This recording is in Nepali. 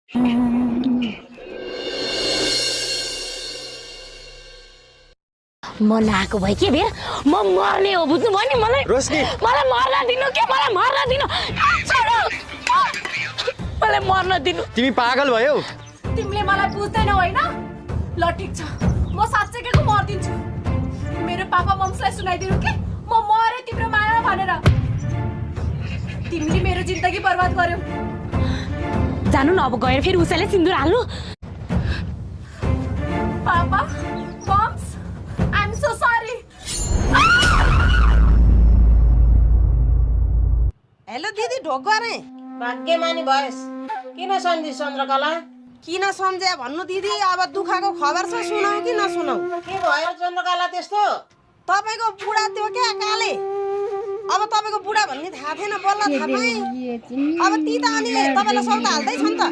म नआएको भए के भए म मर्ने हो बुझ्नु भयो नि मलाई मर्न दिनु के मलाई मर्न दिनु मलाई मर्न दिनु तिमी पागल भयो तिमीले मलाई बुझ्दैनौ हैन ल ठीक छ म साच्चैको मर्दिन्छु मेरो पापा मम्सलाई सुनाइदिनु के म मरे तिम्रो माया भनेर तिमीले मेरो जिन्दगी बर्बाद गर्यौ जानु न अब गएर फेरि उसैले सिन्दुर हाल्नु पापा mums I am so sorry hello दिदी ढोक गरे भाग्यमानी भएस किन सम्झी चन्द्रकला किन सम्झ्या भन्नु दिदी अब दुखाको खबर छ सुनाऊ कि नसुनाऊ के भयो चन्द्रकला त्यस्तो तपाईको बुढा त्यो क्या काले अब तपाईको बुढा भन्ने थाहा थिएन बल्ल थाहा पाएँ अब ती त अनि तपाईलाई सौदा हाल्दै छ नि त